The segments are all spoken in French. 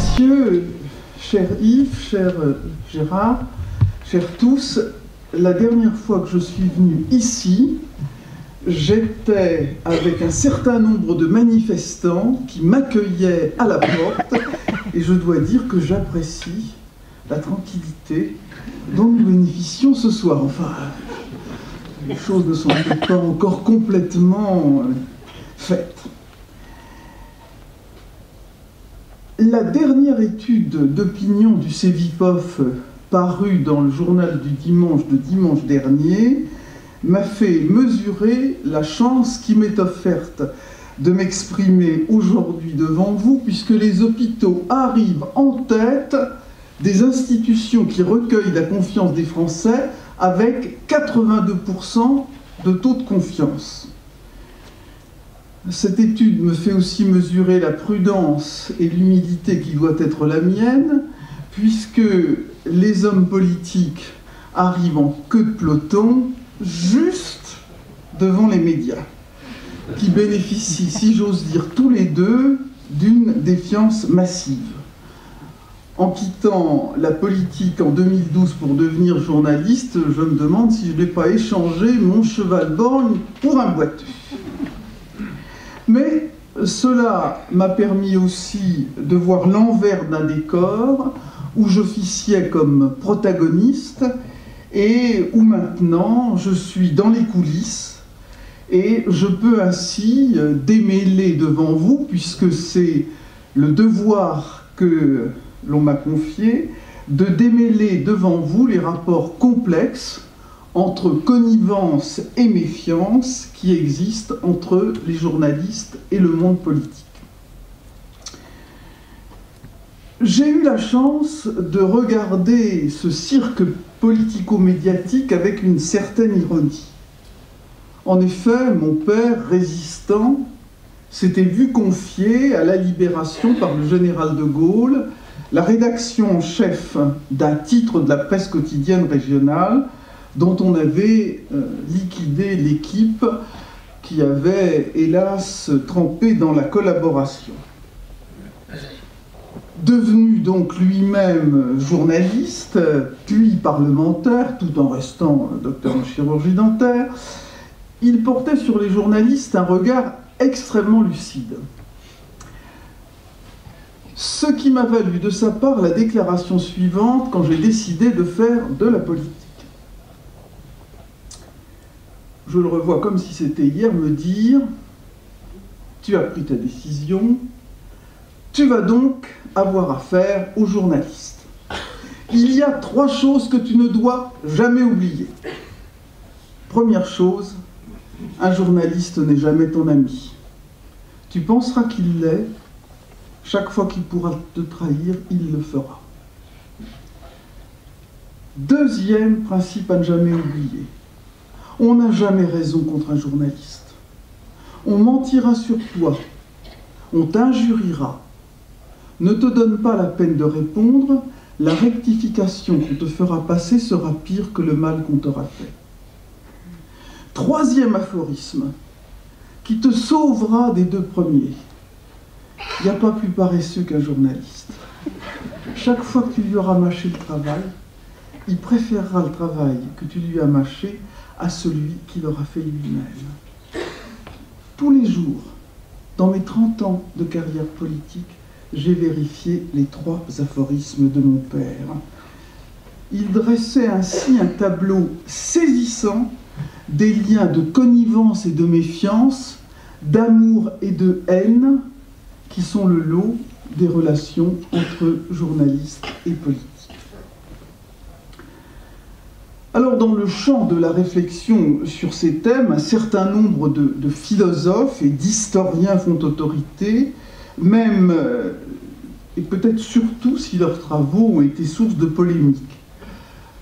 messieurs, cher Yves, cher Gérard, chers tous, la dernière fois que je suis venu ici, j'étais avec un certain nombre de manifestants qui m'accueillaient à la porte et je dois dire que j'apprécie la tranquillité dont nous bénéficions ce soir. Enfin, les choses ne sont peut-être pas encore complètement faites. La dernière étude d'opinion du Cevipof parue dans le journal du dimanche de dimanche dernier m'a fait mesurer la chance qui m'est offerte de m'exprimer aujourd'hui devant vous, puisque les hôpitaux arrivent en tête des institutions qui recueillent la confiance des Français avec 82% de taux de confiance. Cette étude me fait aussi mesurer la prudence et l'humilité qui doit être la mienne, puisque les hommes politiques arrivent en queue de peloton, juste devant les médias, qui bénéficient, si j'ose dire, tous les deux d'une défiance massive. En quittant la politique en 2012 pour devenir journaliste, je me demande si je n'ai pas échangé mon cheval borgne pour un boiteux. Mais cela m'a permis aussi de voir l'envers d'un décor où j'officiais comme protagoniste et où maintenant je suis dans les coulisses et je peux ainsi démêler devant vous, puisque c'est le devoir que l'on m'a confié, de démêler devant vous les rapports complexes entre connivence et méfiance qui existent entre les journalistes et le monde politique. J'ai eu la chance de regarder ce cirque politico-médiatique avec une certaine ironie. En effet, mon père, résistant, s'était vu confier à la Libération par le général de Gaulle la rédaction en chef d'un titre de la presse quotidienne régionale dont on avait liquidé l'équipe qui avait, hélas, trempé dans la collaboration. Devenu donc lui-même journaliste, puis parlementaire, tout en restant docteur en chirurgie dentaire, il portait sur les journalistes un regard extrêmement lucide. Ce qui m'a valu de sa part la déclaration suivante quand j'ai décidé de faire de la politique. Je le revois comme si c'était hier, me dire « Tu as pris ta décision, tu vas donc avoir affaire aux journalistes. Il y a 3 choses que tu ne dois jamais oublier. Première chose, un journaliste n'est jamais ton ami. Tu penseras qu'il l'est, chaque fois qu'il pourra te trahir, il le fera. Deuxième principe à ne jamais oublier. On n'a jamais raison contre un journaliste. On mentira sur toi. On t'injuriera. Ne te donne pas la peine de répondre. La rectification qu'on te fera passer sera pire que le mal qu'on t'aura fait. Troisième aphorisme, qui te sauvera des 2 premiers. Il n'y a pas plus paresseux qu'un journaliste. Chaque fois que tu lui auras mâché le travail, il préférera le travail que tu lui as mâché à celui qui l'aura fait lui-même. Tous les jours, dans mes 30 ans de carrière politique, j'ai vérifié les 3 aphorismes de mon père. Il dressait ainsi un tableau saisissant des liens de connivence et de méfiance, d'amour et de haine, qui sont le lot des relations entre journalistes et politiques. Alors, dans le champ de la réflexion sur ces thèmes, un certain nombre de philosophes et d'historiens font autorité, même, et peut-être surtout si leurs travaux ont été source de polémiques.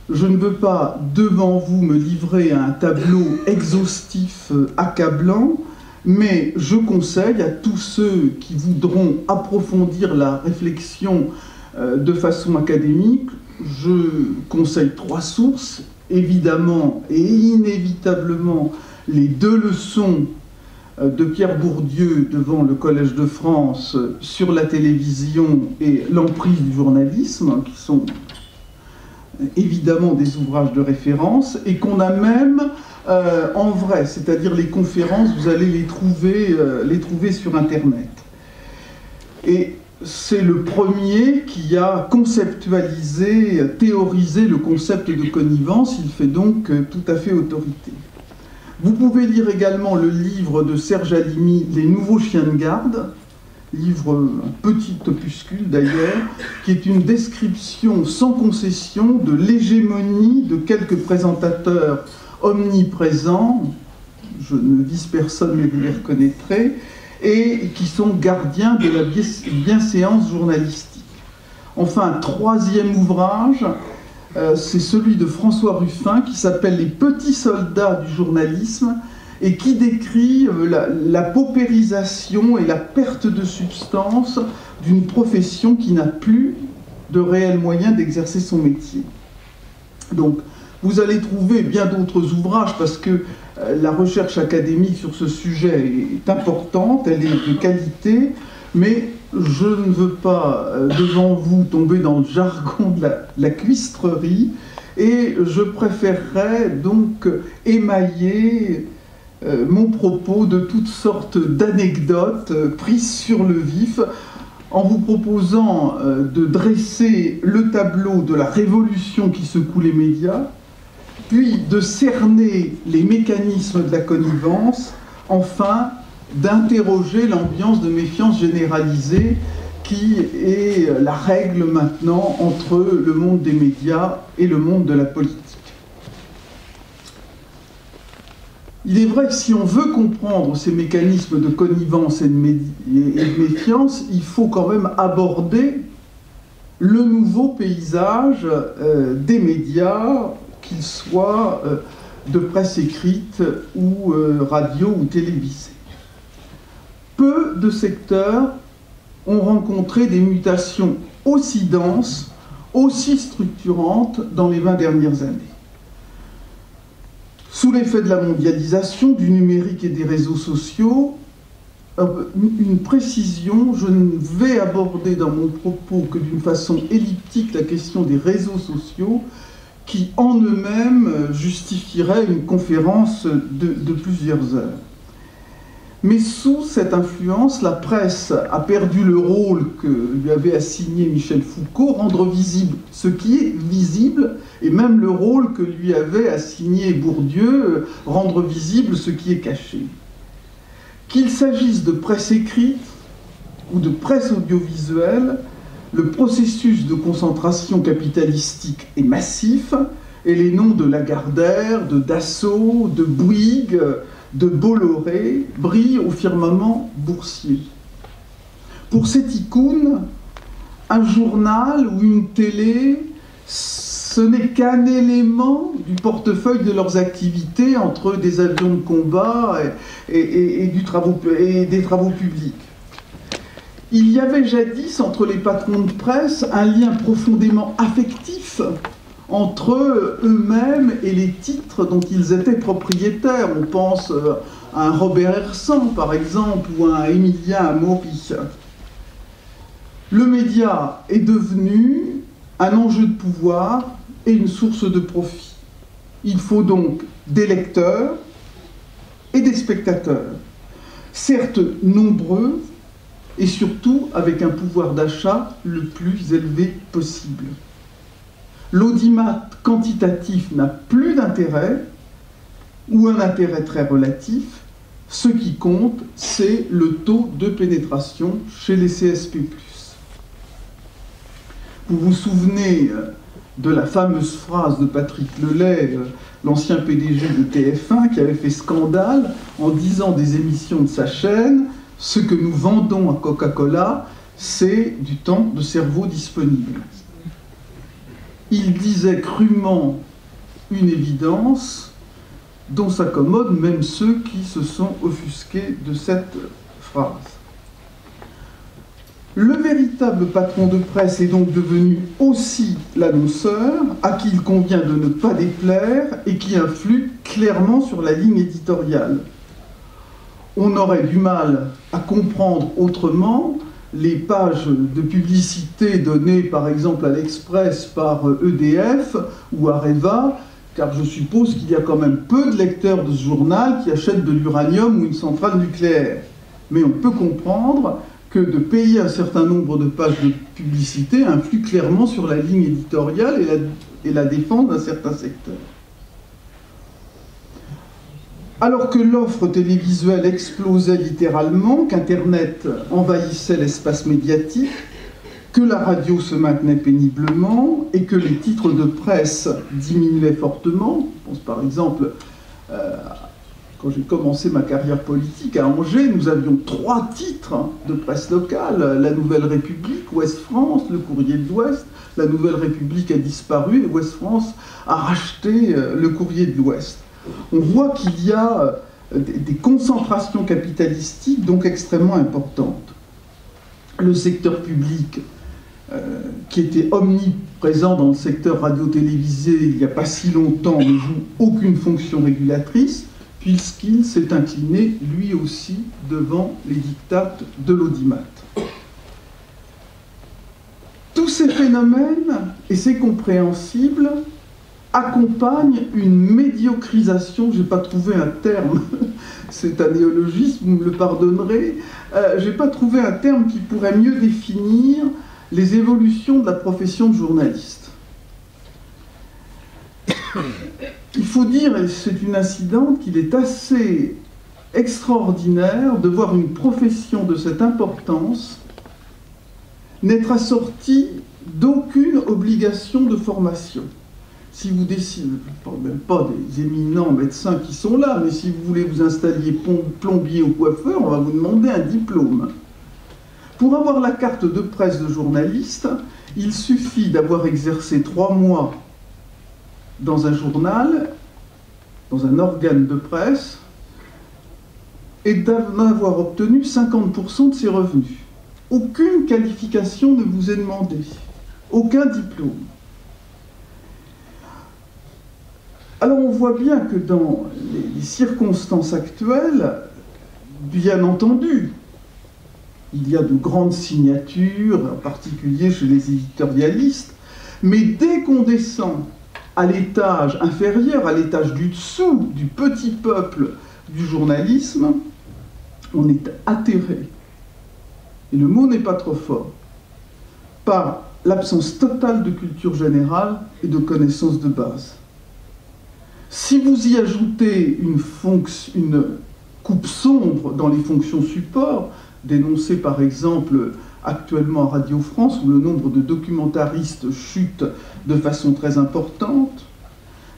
Je ne veux pas, devant vous, me livrer à un tableau exhaustif accablant, mais je conseille à tous ceux qui voudront approfondir la réflexion de façon académique, je conseille 3 sources, évidemment et inévitablement les 2 leçons de Pierre Bourdieu devant le Collège de France sur la télévision et l'emprise du journalisme, qui sont évidemment des ouvrages de référence, et qu'on a même en vrai, c'est-à-dire les conférences, vous allez les trouver sur Internet. Et c'est le premier qui a conceptualisé, théorisé le concept de connivence. Il fait donc tout à fait autorité. Vous pouvez lire également le livre de Serge Halimi, Les Nouveaux Chiens de Garde, livre, un petit opuscule d'ailleurs, qui est une description sans concession de l'hégémonie de quelques présentateurs omniprésents, je ne vise personne mais vous les reconnaîtrez, et qui sont gardiens de la bienséance journalistique. Enfin, un troisième ouvrage, c'est celui de François Ruffin qui s'appelle « Les petits soldats du journalisme » et qui décrit la paupérisation et la perte de substance d'une profession qui n'a plus de réels moyens d'exercer son métier. Donc, vous allez trouver bien d'autres ouvrages parce que la recherche académique sur ce sujet est importante, elle est de qualité, mais je ne veux pas, devant vous, tomber dans le jargon de la cuistrerie, et je préférerais donc émailler mon propos de toutes sortes d'anecdotes prises sur le vif, en vous proposant de dresser le tableau de la révolution qui secoue les médias, puis de cerner les mécanismes de la connivence, enfin d'interroger l'ambiance de méfiance généralisée qui est la règle maintenant entre le monde des médias et le monde de la politique. Il est vrai que si on veut comprendre ces mécanismes de connivence et de méfiance, il faut quand même aborder le nouveau paysage des médias, qu'ils soient de presse écrite ou radio ou télévisée. Peu de secteurs ont rencontré des mutations aussi denses, aussi structurantes dans les 20 dernières années. Sous l'effet de la mondialisation, du numérique et des réseaux sociaux, une précision, je ne vais aborder dans mon propos que d'une façon elliptique la question des réseaux sociaux, qui en eux-mêmes justifieraient une conférence de plusieurs heures. Mais sous cette influence, la presse a perdu le rôle que lui avait assigné Michel Foucault, rendre visible ce qui est visible, et même le rôle que lui avait assigné Bourdieu, rendre visible ce qui est caché. Qu'il s'agisse de presse écrite ou de presse audiovisuelle, le processus de concentration capitalistique est massif, et les noms de Lagardère, de Dassault, de Bouygues, de Bolloré brillent au firmament boursier. Pour ces ticounes, un journal ou une télé, ce n'est qu'un élément du portefeuille de leurs activités entre des avions de combat et des travaux publics. Il y avait jadis entre les patrons de presse un lien profondément affectif entre eux-mêmes et les titres dont ils étaient propriétaires. On pense à un Robert Hersan, par exemple, ou à un Émilien Amaury. Le média est devenu un enjeu de pouvoir et une source de profit. Il faut donc des lecteurs et des spectateurs, certes nombreux, et surtout avec un pouvoir d'achat le plus élevé possible. L'audimat quantitatif n'a plus d'intérêt, ou un intérêt très relatif. Ce qui compte, c'est le taux de pénétration chez les CSP+. Vous vous souvenez de la fameuse phrase de Patrick Lelay, l'ancien PDG de TF1, qui avait fait scandale en disant des émissions de sa chaîne: ce que nous vendons à Coca-Cola, c'est du temps de cerveau disponible. Il disait crûment une évidence dont s'accommodent même ceux qui se sont offusqués de cette phrase. Le véritable patron de presse est donc devenu aussi l'annonceur, à qui il convient de ne pas déplaire et qui influe clairement sur la ligne éditoriale. on aurait du mal à comprendre autrement les pages de publicité données par exemple à l'Express par EDF ou Areva, car je suppose qu'il y a quand même peu de lecteurs de ce journal qui achètent de l'uranium ou une centrale nucléaire. Mais on peut comprendre que de payer un certain nombre de pages de publicité influe clairement sur la ligne éditoriale et la défense d'un certain secteur. Alors que l'offre télévisuelle explosait littéralement, qu'Internet envahissait l'espace médiatique, que la radio se maintenait péniblement et que les titres de presse diminuaient fortement. Je pense par exemple, quand j'ai commencé ma carrière politique à Angers, nous avions 3 titres de presse locale, La Nouvelle République, Ouest France, Le Courrier de l'Ouest. La Nouvelle République a disparu et Ouest France a racheté Le Courrier de l'Ouest. On voit qu'il y a des concentrations capitalistiques donc extrêmement importantes. Le secteur public, qui était omniprésent dans le secteur radio-télévisé il n'y a pas si longtemps, ne joue aucune fonction régulatrice, puisqu'il s'est incliné lui aussi devant les diktats de l'audimat. Tous ces phénomènes, et c'est compréhensible, accompagne une médiocrisation, je n'ai pas trouvé un terme, c'est un néologisme, vous me le pardonnerez, je n'ai pas trouvé un terme qui pourrait mieux définir les évolutions de la profession de journaliste. Il faut dire, et c'est une incidente, qu'il est assez extraordinaire de voir une profession de cette importance n'être assortie d'aucune obligation de formation. Si vous décidez, je ne parle même pas des éminents médecins qui sont là, mais si vous voulez vous installer plombier ou coiffeur, on va vous demander un diplôme. Pour avoir la carte de presse de journaliste, il suffit d'avoir exercé 3 mois dans un journal, dans un organe de presse, et d'en avoir obtenu 50% de ses revenus. Aucune qualification ne vous est demandée, aucun diplôme. Alors on voit bien que dans les circonstances actuelles, bien entendu, il y a de grandes signatures, en particulier chez les éditorialistes, mais dès qu'on descend à l'étage inférieur, à l'étage du dessous, du petit peuple du journalisme, on est atterré, et le mot n'est pas trop fort, par l'absence totale de culture générale et de connaissances de base. Si vous y ajoutez une coupe sombre dans les fonctions support, dénoncée par exemple actuellement à Radio France, où le nombre de documentaristes chute de façon très importante,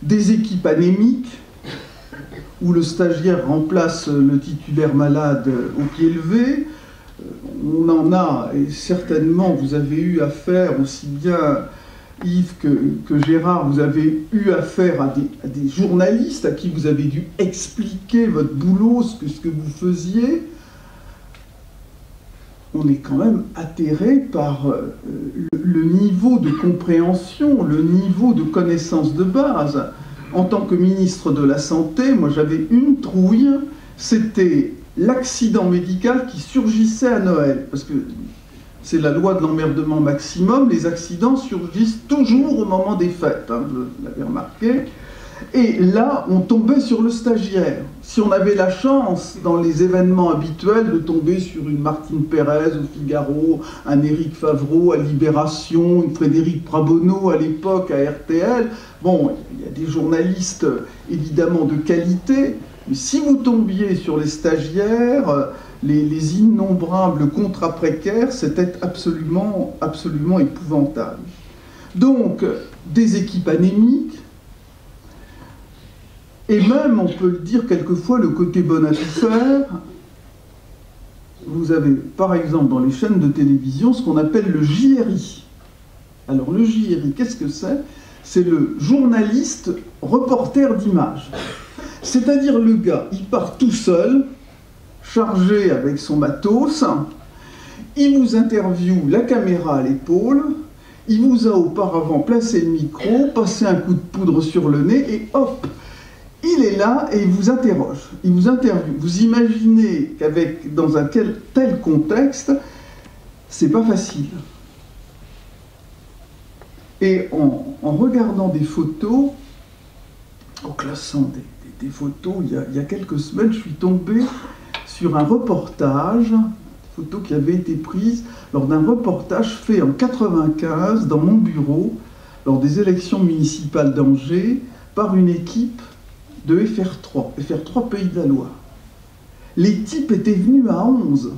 des équipes anémiques, où le stagiaire remplace le titulaire malade au pied levé, on en a, et certainement vous avez eu affaire aussi bien Yves que Gérard, vous avez eu affaire à des journalistes à qui vous avez dû expliquer votre boulot, ce que vous faisiez. On est quand même atterré par le niveau de compréhension, le niveau de connaissance de base. En tant que ministre de la Santé, moi j'avais une trouille, c'était l'accident médical qui surgissait à Noël. Parce que c'est la loi de l'emmerdement maximum, les accidents surgissent toujours au moment des fêtes, hein, vous l'avez remarqué. Et là, on tombait sur le stagiaire. Si on avait la chance, dans les événements habituels, de tomber sur une Martine Pérez au Figaro, un Éric Favreau à Libération, une Frédéric Prabonneau à l'époque à RTL, bon, il y a des journalistes évidemment de qualité, mais si vous tombiez sur les stagiaires, les innombrables contrats précaires, c'était absolument épouvantable. Donc, des équipes anémiques, et même, on peut le dire quelquefois, le côté bon à tout faire. Vous avez, par exemple, dans les chaînes de télévision, ce qu'on appelle le JRI. Alors, le JRI, qu'est-ce que c'est? C'est le journaliste reporter d'image. C'est-à-dire le gars, il part tout seul, chargé avec son matos, il vous interviewe la caméra à l'épaule, il vous a auparavant placé le micro, passé un coup de poudre sur le nez, et hop, il est là et il vous interroge, il vous interviewe. Vous imaginez dans un tel contexte, c'est pas facile. Et en regardant des photos, en classant des photos, il y a quelques semaines, je suis tombé sur un reportage, photo qui avait été prise lors d'un reportage fait en 1995 dans mon bureau, lors des élections municipales d'Angers, par une équipe de FR3 Pays de la Loire. Les types étaient venus à 11,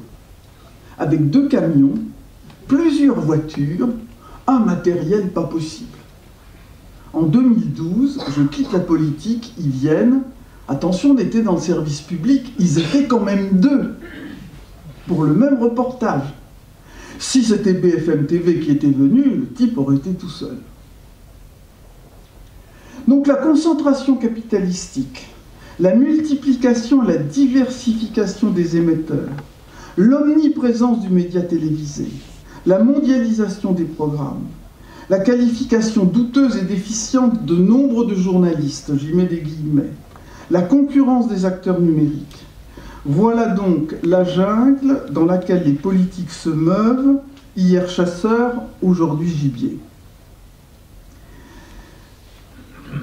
avec 2 camions, plusieurs voitures, un matériel pas possible. En 2012, je quitte la politique, ils viennent. Attention, on était dans le service public, ils étaient quand même 2 pour le même reportage. Si c'était BFM TV qui était venu, le type aurait été tout seul. Donc la concentration capitalistique, la multiplication, la diversification des émetteurs, l'omniprésence du média télévisé, la mondialisation des programmes, la qualification douteuse et déficiente de nombre de journalistes, j'y mets des guillemets, la concurrence des acteurs numériques. Voilà donc la jungle dans laquelle les politiques se meuvent, hier chasseurs, aujourd'hui gibier.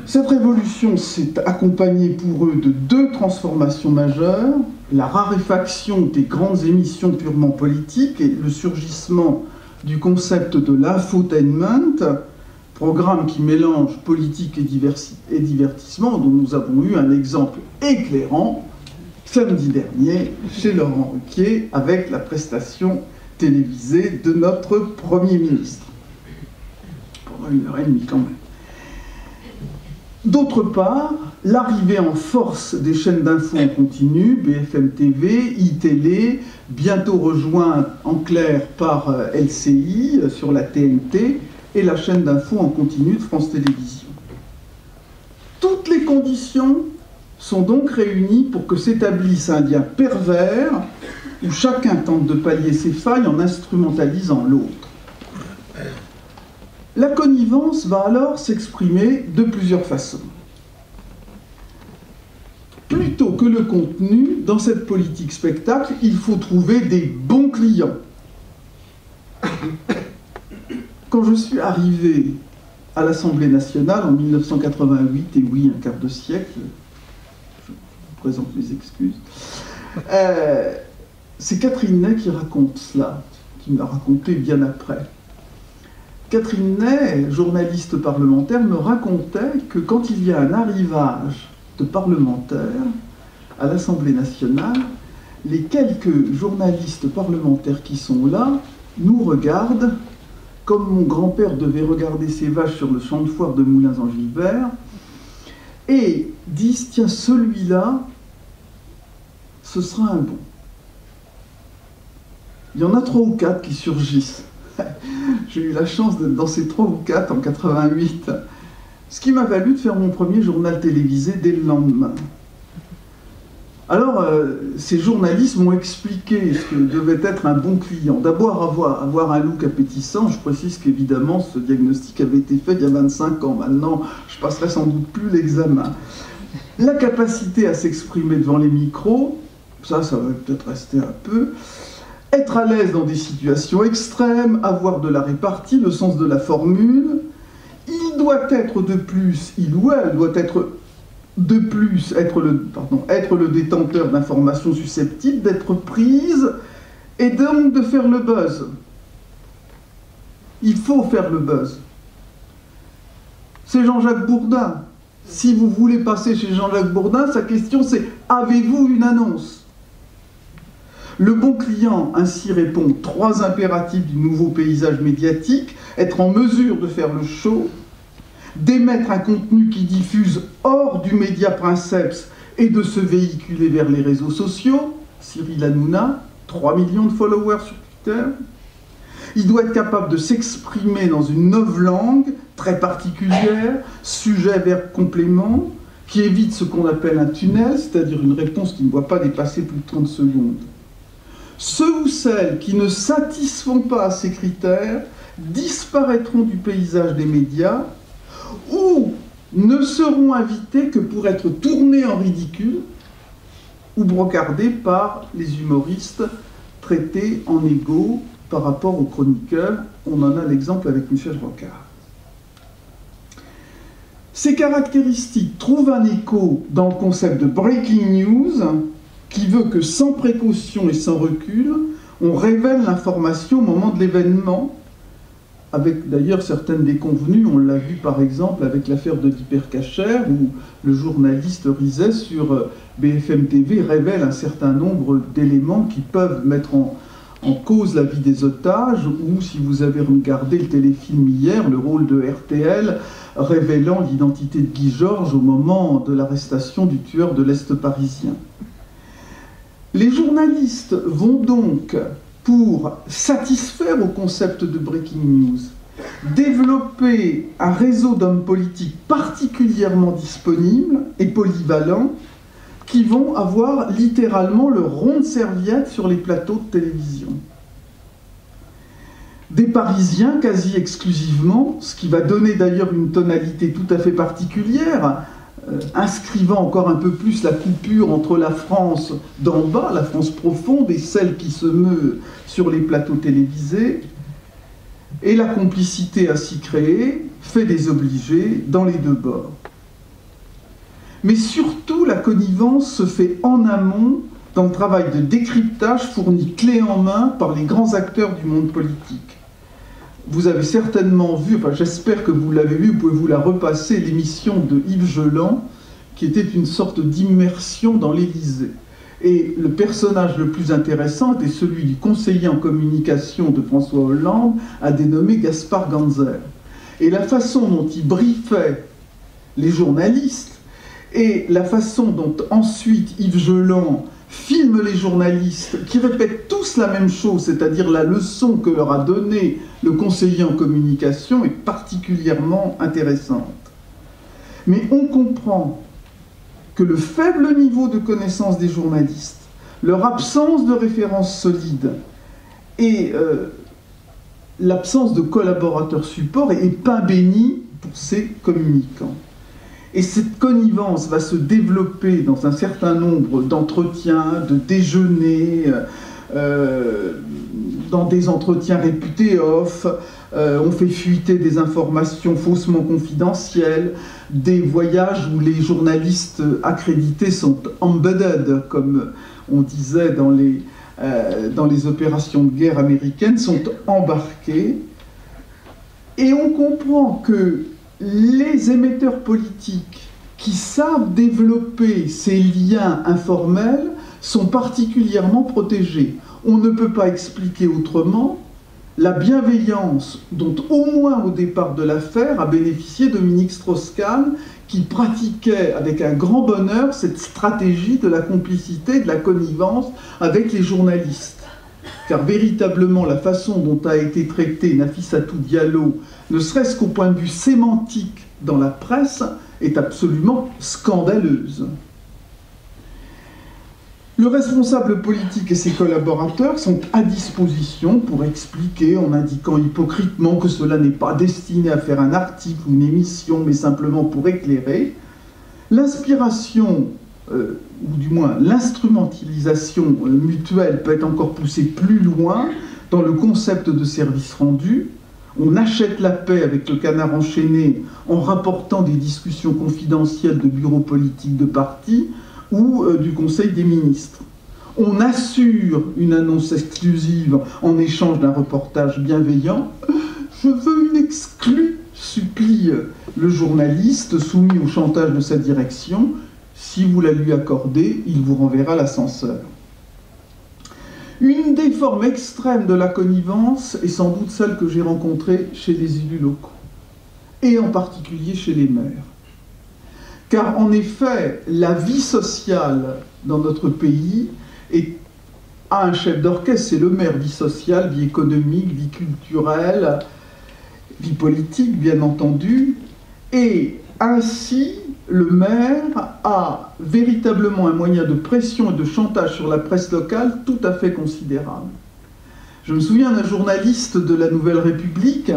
Cette révolution s'est accompagnée pour eux de 2 transformations majeures, la raréfaction des grandes émissions purement politiques et le surgissement du concept de l'infotainment, programme qui mélange politique et divertissement, dont nous avons eu un exemple éclairant samedi dernier chez Laurent Ruquier avec la prestation télévisée de notre Premier ministre. Pendant 1h30 quand même. D'autre part, l'arrivée en force des chaînes d'infos en continu, BFM TV, iTélé, bientôt rejoint en clair par LCI sur la TNT, et la chaîne d'infos en continu de France Télévisions. Toutes les conditions sont donc réunies pour que s'établisse un lien pervers où chacun tente de pallier ses failles en instrumentalisant l'autre. La connivence va alors s'exprimer de plusieurs façons. Plutôt que le contenu, dans cette politique spectacle, il faut trouver des bons clients. Quand je suis arrivé à l'Assemblée nationale en 1988, et oui, un quart de siècle, je vous présente mes excuses, c'est Catherine Ney qui raconte cela, qui me l'a raconté bien après. Catherine Ney, journaliste parlementaire, me racontait que quand il y a un arrivage de parlementaires à l'Assemblée nationale, les quelques journalistes parlementaires qui sont là nous regardent comme mon grand-père devait regarder ses vaches sur le champ de foire de Moulins-en-Gilbert, et disent, tiens, celui-là, ce sera un bon. Il y en a 3 ou 4 qui surgissent. J'ai eu la chance d'être dans ces 3 ou 4 en 88, ce qui m'a valu de faire mon premier journal télévisé dès le lendemain. Alors, ces journalistes m'ont expliqué ce que devait être un bon client. D'abord, avoir un look appétissant. Je précise qu'évidemment, ce diagnostic avait été fait il y a 25 ans. Maintenant, je passerai sans doute plus l'examen. La capacité à s'exprimer devant les micros, ça va peut-être rester un peu. Être à l'aise dans des situations extrêmes, avoir de la répartie, le sens de la formule. Il doit être de plus, il ou elle doit être de plus, être le détenteur d'informations susceptibles d'être prises et donc de faire le buzz. Il faut faire le buzz. C'est Jean-Jacques Bourdin. Si vous voulez passer chez Jean-Jacques Bourdin, sa question c'est « Avez-vous une annonce ?» Le bon client ainsi répond 3 impératifs du nouveau paysage médiatique, être en mesure de faire le show, d'émettre un contenu qui diffuse hors du média princeps et de se véhiculer vers les réseaux sociaux. Cyril Hanouna, 3 millions de followers sur Twitter. Il doit être capable de s'exprimer dans une nouvelle langue très particulière, sujet, verbe, complément, qui évite ce qu'on appelle un tunnel, c'est-à-dire une réponse qui ne doit pas dépasser plus de 30 secondes. Ceux ou celles qui ne satisfont pas à ces critères disparaîtront du paysage des médias ou ne seront invités que pour être tournés en ridicule ou brocardés par les humoristes traités en égaux par rapport aux chroniqueurs. On en a l'exemple avec Michel Rocard. Ces caractéristiques trouvent un écho dans le concept de breaking news, qui veut que sans précaution et sans recul, on révèle l'information au moment de l'événement, avec d'ailleurs certaines déconvenues. On l'a vu par exemple avec l'affaire de d'Hypercacher, où le journaliste Rizet sur BFM TV révèle un certain nombre d'éléments qui peuvent mettre en cause la vie des otages, ou si vous avez regardé le téléfilm hier, le rôle de RTL révélant l'identité de Guy Georges au moment de l'arrestation du tueur de l'Est parisien. Les journalistes vont donc, pour satisfaire au concept de breaking news, développer un réseau d'hommes politiques particulièrement disponibles et polyvalents, qui vont avoir littéralement le rond de serviette sur les plateaux de télévision. Des Parisiens quasi exclusivement, ce qui va donner d'ailleurs une tonalité tout à fait particulière, inscrivant encore un peu plus la coupure entre la France d'en bas, la France profonde, et celle qui se meut sur les plateaux télévisés. Et la complicité ainsi créée fait des obligés dans les deux bords. Mais surtout, la connivence se fait en amont dans le travail de décryptage fourni clé en main par les grands acteurs du monde politique. Vous avez certainement vu, enfin j'espère que vous l'avez vu, vous pouvez vous la repasser, l'émission de Yves Geland, qui était une sorte d'immersion dans l'Élysée. Et le personnage le plus intéressant était celui du conseiller en communication de François Hollande, à dénommé Gaspard Ganzer. Et la façon dont il briefait les journalistes, et la façon dont ensuite Yves Geland filme les journalistes, qui répètent tous la même chose, c'est-à-dire la leçon que leur a donnée le conseiller en communication, est particulièrement intéressante. Mais on comprend que le faible niveau de connaissance des journalistes, leur absence de références solides et l'absence de collaborateurs supports est pain béni pour ces communicants. Et cette connivence va se développer dans un certain nombre d'entretiens, de déjeuners, dans des entretiens réputés off. On fait fuiter des informations faussement confidentielles, des voyages où les journalistes accrédités sont embedded, comme on disait dans les opérations de guerre américaines, sont embarqués. Et on comprend que les émetteurs politiques qui savent développer ces liens informels sont particulièrement protégés. On ne peut pas expliquer autrement la bienveillance dont, au moins au départ de l'affaire, a bénéficié Dominique Strauss-Kahn, qui pratiquait avec un grand bonheur cette stratégie de la complicité, de la connivence avec les journalistes. Car véritablement, la façon dont a été traité Nafissatou Diallo, ne serait-ce qu'au point de vue sémantique dans la presse, est absolument scandaleuse. Le responsable politique et ses collaborateurs sont à disposition pour expliquer, en indiquant hypocritement que cela n'est pas destiné à faire un article ou une émission, mais simplement pour éclairer. L'inspiration, ou du moins l'instrumentalisation mutuelle peut être encore poussée plus loin dans le concept de service rendu. On achète la paix avec le Canard enchaîné en rapportant des discussions confidentielles de bureaux politiques de partis ou du Conseil des ministres. On assure une annonce exclusive en échange d'un reportage bienveillant. « Je veux une exclue », supplie le journaliste soumis au chantage de sa direction. Si vous la lui accordez, il vous renverra l'ascenseur. Une des formes extrêmes de la connivence est sans doute celle que j'ai rencontrée chez les élus locaux, et en particulier chez les maires. Car en effet, la vie sociale dans notre pays a un chef d'orchestre, c'est le maire, vie sociale, vie économique, vie culturelle, vie politique, bien entendu, et ainsi, le maire a véritablement un moyen de pression et de chantage sur la presse locale tout à fait considérable. Je me souviens d'un journaliste de la Nouvelle République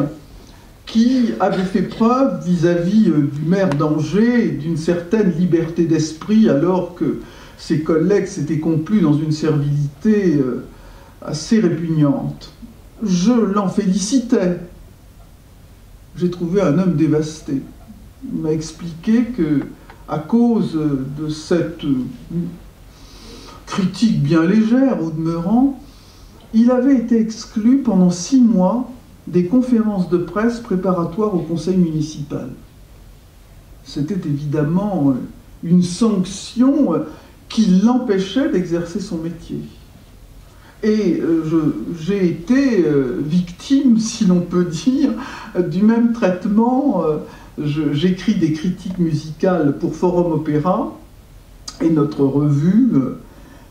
qui avait fait preuve vis-à-vis du maire d'Angers d'une certaine liberté d'esprit alors que ses collègues s'étaient complus dans une servilité assez répugnante. Je l'en félicitais. J'ai trouvé un homme dévasté. Il m'a expliqué que, à cause de cette critique bien légère au demeurant, il avait été exclu pendant 6 mois des conférences de presse préparatoires au conseil municipal. C'était évidemment une sanction qui l'empêchait d'exercer son métier. Et j'ai été victime, si l'on peut dire, du même traitement. J'écris des critiques musicales pour Forum Opéra, et notre revue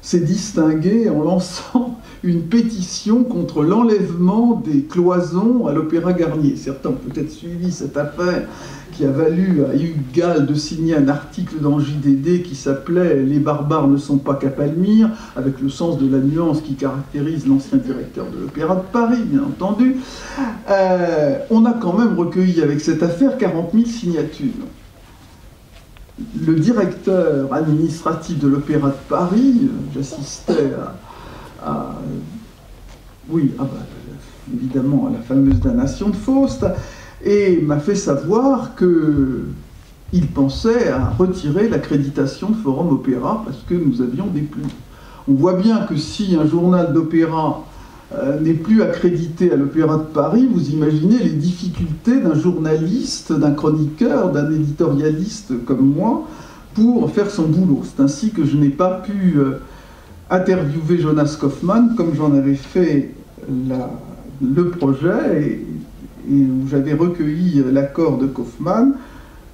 s'est distinguée en lançant une pétition contre l'enlèvement des cloisons à l'Opéra Garnier. Certains ont peut-être suivi cette affaire qui a valu à Hugues Gall de signer un article dans JDD qui s'appelait « Les barbares ne sont pas qu'à Palmyre », avec le sens de la nuance qui caractérise l'ancien directeur de l'Opéra de Paris, bien entendu. On a quand même recueilli avec cette affaire 40 000 signatures. Le directeur administratif de l'Opéra de Paris, j'assistais évidemment à la fameuse damnation de Faust, et m'a fait savoir qu'il pensait à retirer l'accréditation de Forum Opéra parce que nous avions des plumes. On voit bien que si un journal d'opéra n'est plus accrédité à l'Opéra de Paris, vous imaginez les difficultés d'un journaliste, d'un chroniqueur, d'un éditorialiste comme moi pour faire son boulot. C'est ainsi que je n'ai pas pu interviewer Jonas Kaufmann comme j'en avais fait le projet et où j'avais recueilli l'accord de Kaufmann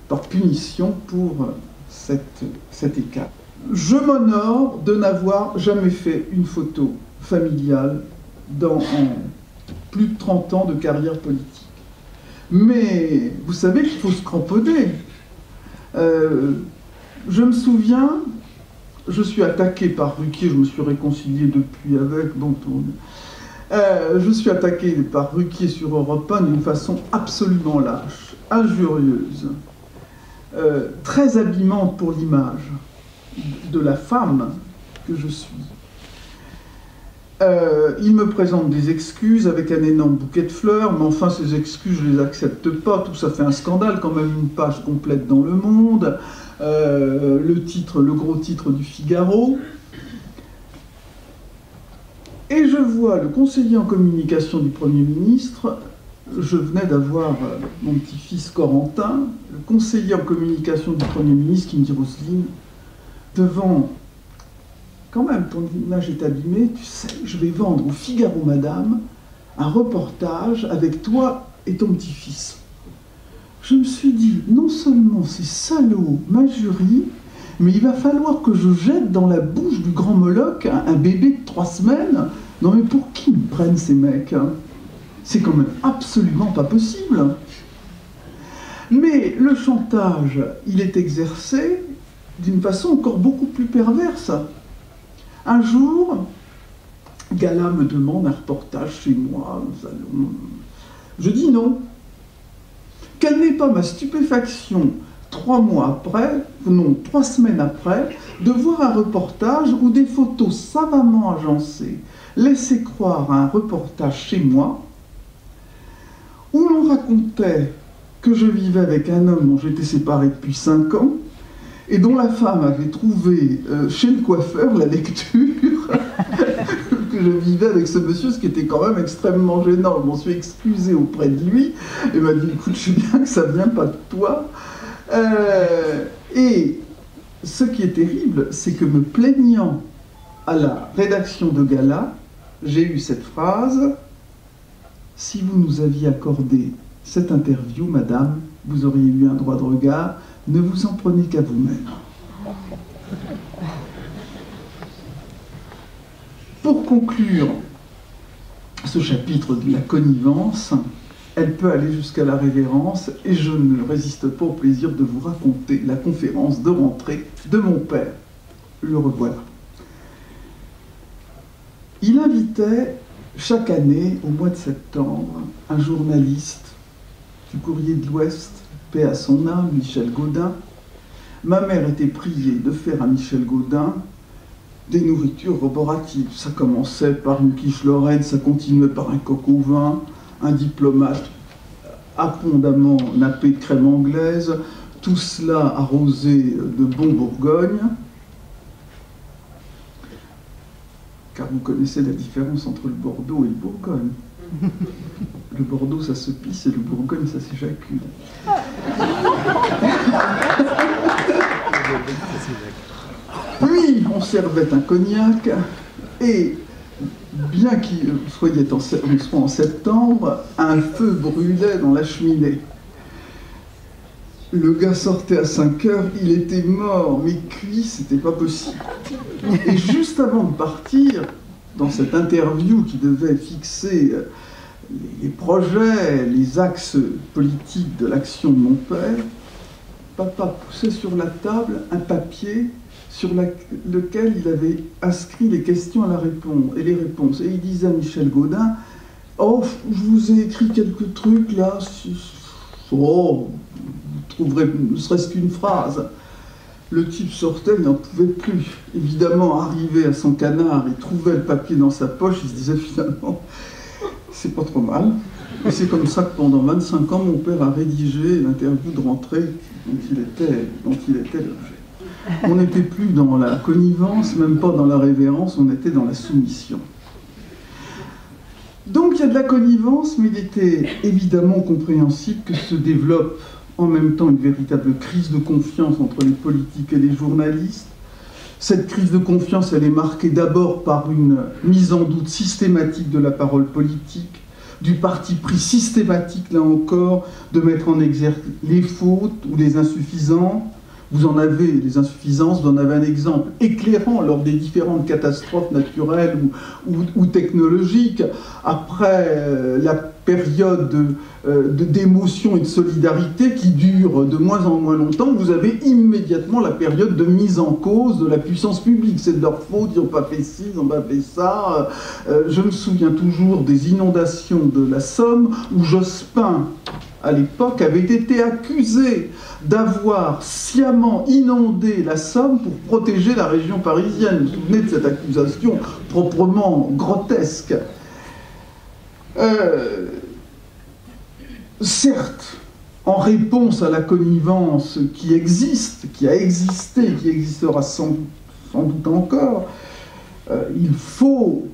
par punition pour cet écart. Je m'honore de n'avoir jamais fait une photo familiale dans plus de 30 ans de carrière politique. Mais vous savez qu'il faut se cramponner. Je me souviens, je suis attaqué par Ruquier, je me suis réconcilié depuis avec, je suis attaqué par Ruquier sur Europe 1 d'une façon absolument lâche, injurieuse, très abîmante pour l'image de la femme que je suis. Il me présente des excuses avec un énorme bouquet de fleurs, mais enfin ces excuses je les accepte pas, tout ça fait un scandale, quand même une page complète dans Le Monde, le gros titre du Figaro. Et je vois le conseiller en communication du Premier ministre, je venais d'avoir mon petit-fils Corentin, le conseiller en communication du Premier ministre qui me dit « Roselyne, devant, quand même ton image est abîmée, tu sais, je vais vendre au Figaro Madame un reportage avec toi et ton petit-fils. » Je me suis dit, non seulement ces salauds m'injurient, mais il va falloir que je jette dans la bouche du grand Moloch un bébé de 3 semaines. Non mais pour qui me prennent ces mecs, hein? C'est quand même absolument pas possible. Mais le chantage, il est exercé d'une façon encore beaucoup plus perverse. Un jour, Gala me demande un reportage chez moi. Je dis non. Quelle n'est pas ma stupéfaction 3 mois après, non, 3 semaines après, de voir un reportage où des photos savamment agencées laissaient croire à un reportage chez moi, où l'on racontait que je vivais avec un homme dont j'étais séparé depuis 5 ans, et dont la femme avait trouvé chez le coiffeur la lecture que je vivais avec ce monsieur, ce qui était quand même extrêmement gênant. Je m'en suis excusé auprès de lui, et m'a dit « Écoute, je sais bien que ça ne vient pas de toi. » Et ce qui est terrible, c'est que me plaignant à la rédaction de Gala, j'ai eu cette phrase « Si vous nous aviez accordé cette interview, madame, vous auriez eu un droit de regard, ne vous en prenez qu'à vous-même. » Pour conclure ce chapitre de la connivence, elle peut aller jusqu'à la révérence, et je ne résiste pas au plaisir de vous raconter la conférence de rentrée de mon père. Le revoilà. Il invitait chaque année, au mois de septembre, un journaliste du Courrier de l'Ouest, paix à son âme, Michel Gaudin. Ma mère était priée de faire à Michel Gaudin des nourritures roboratives. Ça commençait par une quiche Lorraine, ça continuait par un coq au vin, un diplomate abondamment nappé de crème anglaise, tout cela arrosé de bon Bourgogne. Car vous connaissez la différence entre le Bordeaux et le Bourgogne. Le Bordeaux, ça se pisse, et le Bourgogne, ça s'éjacule. Puis, on servait un cognac, et bien qu'il soit en septembre, un feu brûlait dans la cheminée. Le gars sortait à 5 heures, il était mort, mais cuit, c'était pas possible. Et juste avant de partir, dans cette interview qui devait fixer les projets, les axes politiques de l'action de mon père, papa poussait sur la table un papier sur lequel il avait inscrit les questions et les réponses. Et il disait à Michel Gaudin, « Oh, je vous ai écrit quelques trucs là, oh, vous trouverez ne serait-ce qu'une phrase. » Le type sortait, il n'en pouvait plus. Évidemment, arrivé à son canard, il trouvait le papier dans sa poche, il se disait finalement, c'est pas trop mal. Et c'est comme ça que pendant 25 ans, mon père a rédigé l'interview de rentrée dont il était l'objet. On n'était plus dans la connivence, même pas dans la révérence, on était dans la soumission. Donc il y a de la connivence, mais il était évidemment compréhensible que se développe en même temps une véritable crise de confiance entre les politiques et les journalistes. Cette crise de confiance, elle est marquée d'abord par une mise en doute systématique de la parole politique, du parti pris systématique, là encore, de mettre en exergue les fautes ou les insuffisances. Vous en avez, les insuffisances, vous en avez un exemple éclairant lors des différentes catastrophes naturelles ou technologiques. Après la période d'émotion et de solidarité qui dure de moins en moins longtemps, vous avez immédiatement la période de mise en cause de la puissance publique. C'est de leur faute, ils n'ont pas fait ci, ils n'ont pas fait ça. Je me souviens toujours des inondations de la Somme où Jospin, à l'époque, avait été accusé d'avoir sciemment inondé la Somme pour protéger la région parisienne. Vous vous souvenez de cette accusation proprement grotesque. Certes, en réponse à la connivence qui existe, qui a existé, qui existera sans doute encore, il faut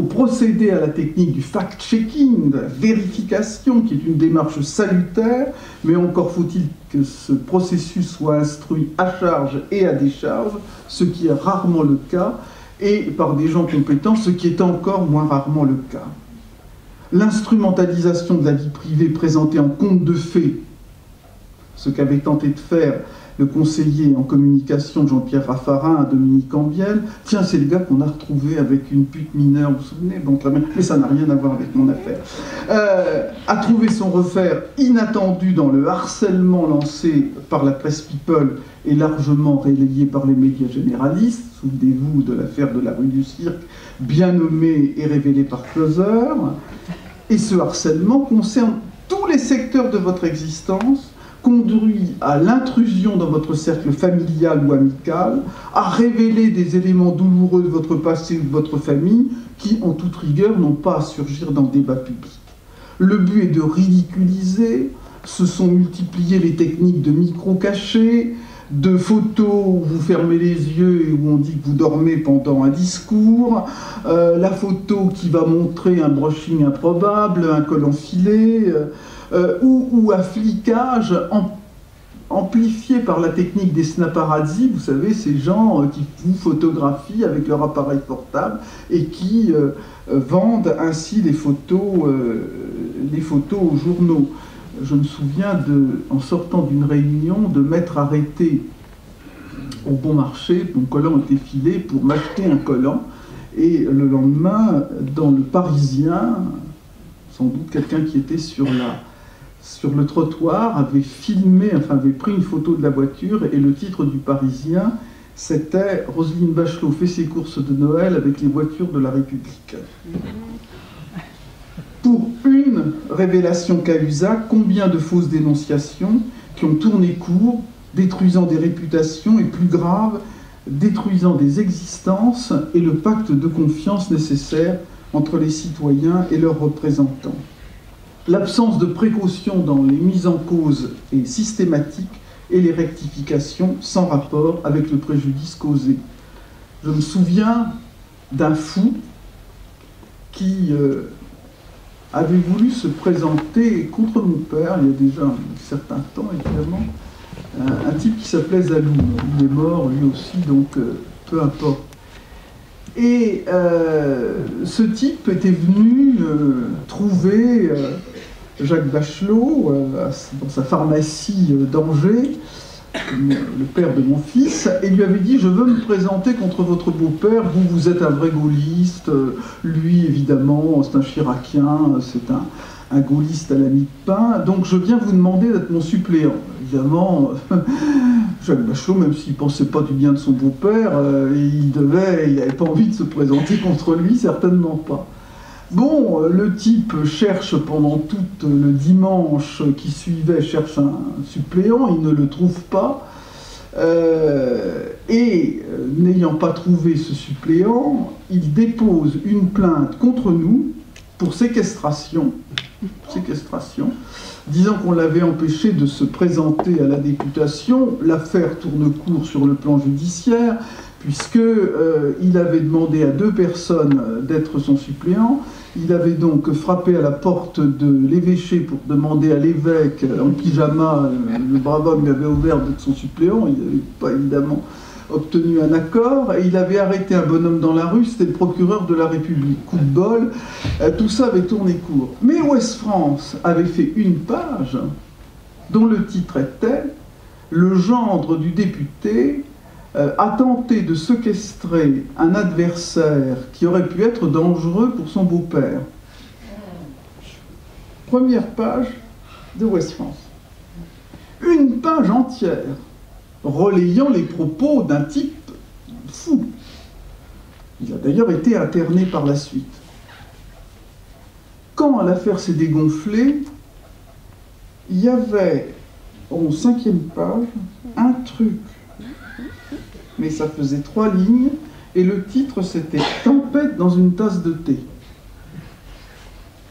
procéder à la technique du fact-checking, de la vérification, qui est une démarche salutaire, mais encore faut-il que ce processus soit instruit à charge et à décharge, ce qui est rarement le cas, et par des gens compétents, ce qui est encore moins rarement le cas. L'instrumentalisation de la vie privée présentée en conte de fées, ce qu'avait tenté de faire le conseiller en communication de Jean-Pierre Raffarin à Dominique Ambiel. Tiens, c'est le gars qu'on a retrouvé avec une pute mineure, vous vous souvenez? Bon, mais ça n'a rien à voir avec mon affaire. A trouvé son refaire inattendu dans le harcèlement lancé par la presse People et largement relayé par les médias généralistes. Souvenez-vous de l'affaire de la rue du Cirque, bien nommée et révélée par Closer. Et ce harcèlement concerne tous les secteurs de votre existence, conduit à l'intrusion dans votre cercle familial ou amical, à révéler des éléments douloureux de votre passé ou de votre famille qui, en toute rigueur, n'ont pas à surgir dans le débat public. Le but est de ridiculiser, se sont multipliées les techniques de micro-cachés, de photos où vous fermez les yeux et où on dit que vous dormez pendant un discours, la photo qui va montrer un brushing improbable, un col enfilé, ou un flicage amplifié par la technique des snaparazzi, vous savez, ces gens qui vous photographient avec leur appareil portable et qui vendent ainsi les photos aux journaux. Je me souviens, en sortant d'une réunion, de m'être arrêté au bon marché, mon collant était filé, pour m'acheter un collant, et le lendemain, dans le Parisien, sans doute quelqu'un qui était sur le trottoir avait avait pris une photo de la voiture, et le titre du Parisien, c'était « Roselyne Bachelot fait ses courses de Noël avec les voitures de la République ». Pour une révélation Cahuzac, combien de fausses dénonciations qui ont tourné court, détruisant des réputations et, plus grave, détruisant des existences et le pacte de confiance nécessaire entre les citoyens et leurs représentants. L'absence de précaution dans les mises en cause est systématique et les rectifications sans rapport avec le préjudice causé. Je me souviens d'un fou qui avait voulu se présenter contre mon père, il y a déjà un certain temps évidemment, un type qui s'appelait Zaloum. Il est mort lui aussi, donc peu importe. Et ce type était venu trouver Jacques Bachelot dans sa pharmacie d'Angers, le père de mon fils, et lui avait dit « Je veux me présenter contre votre beau-père, vous êtes un vrai gaulliste, lui évidemment c'est un chiracien, c'est un gaulliste à la mie de pain, donc je viens vous demander d'être mon suppléant. » Évidemment, Jacques Bachelot, même s'il ne pensait pas du bien de son beau-père, il n'avait pas envie de se présenter contre lui, certainement pas. Bon, le type cherche pendant tout le dimanche qui suivait, cherche un suppléant, il ne le trouve pas, et n'ayant pas trouvé ce suppléant, il dépose une plainte contre nous pour séquestration, disant qu'on l'avait empêché de se présenter à la députation. L'affaire tourne court sur le plan judiciaire, puisqu'il avait demandé à 2 personnes d'être son suppléant. Il avait donc frappé à la porte de l'évêché pour demander à l'évêque, en pyjama, le brave homme lui avait ouvert d'être son suppléant, il n'avait pas évidemment obtenu un accord, et il avait arrêté un bonhomme dans la rue, c'était le procureur de la République. Coup de bol, tout ça avait tourné court. Mais Ouest France avait fait une page dont le titre était « Le gendre du député a tenté de séquestrer un adversaire qui aurait pu être dangereux pour son beau-père. » Première page de Ouest France. Une page entière relayant les propos d'un type fou. Il a d'ailleurs été interné par la suite. Quand l'affaire s'est dégonflée, il y avait, en 5e page, un truc. Mais ça faisait 3 lignes, et le titre c'était « Tempête dans une tasse de thé ».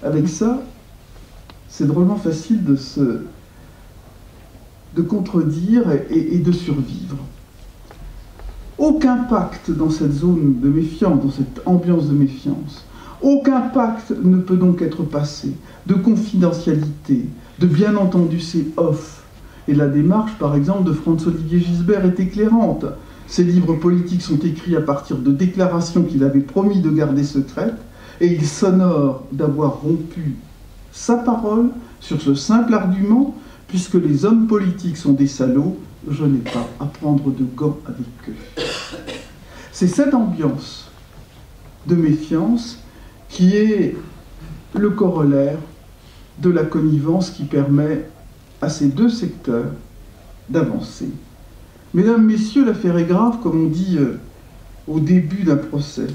Avec ça, c'est drôlement facile de contredire et de survivre. Aucun pacte dans cette zone de méfiance, dans cette ambiance de méfiance. Aucun pacte ne peut donc être passé. De confidentialité, de bien entendu c'est off. Et la démarche, par exemple, de Franz-Olivier Gisbert est éclairante. Ses livres politiques sont écrits à partir de déclarations qu'il avait promis de garder secrètes, et il s'honore d'avoir rompu sa parole sur ce simple argument: puisque les hommes politiques sont des salauds, je n'ai pas à prendre de gants avec eux. C'est cette ambiance de méfiance qui est le corollaire de la connivence qui permet à ces 2 secteurs d'avancer. Mesdames, Messieurs, l'affaire est grave, comme on dit au début d'un procès.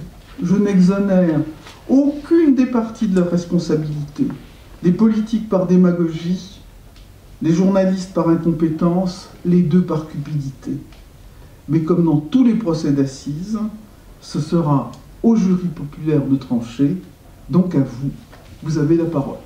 Je n'exonère aucune des parties de leur responsabilité. Les politiques par démagogie, les journalistes par incompétence, les 2 par cupidité. Mais comme dans tous les procès d'assises, ce sera au jury populaire de trancher, donc à vous. Vous avez la parole.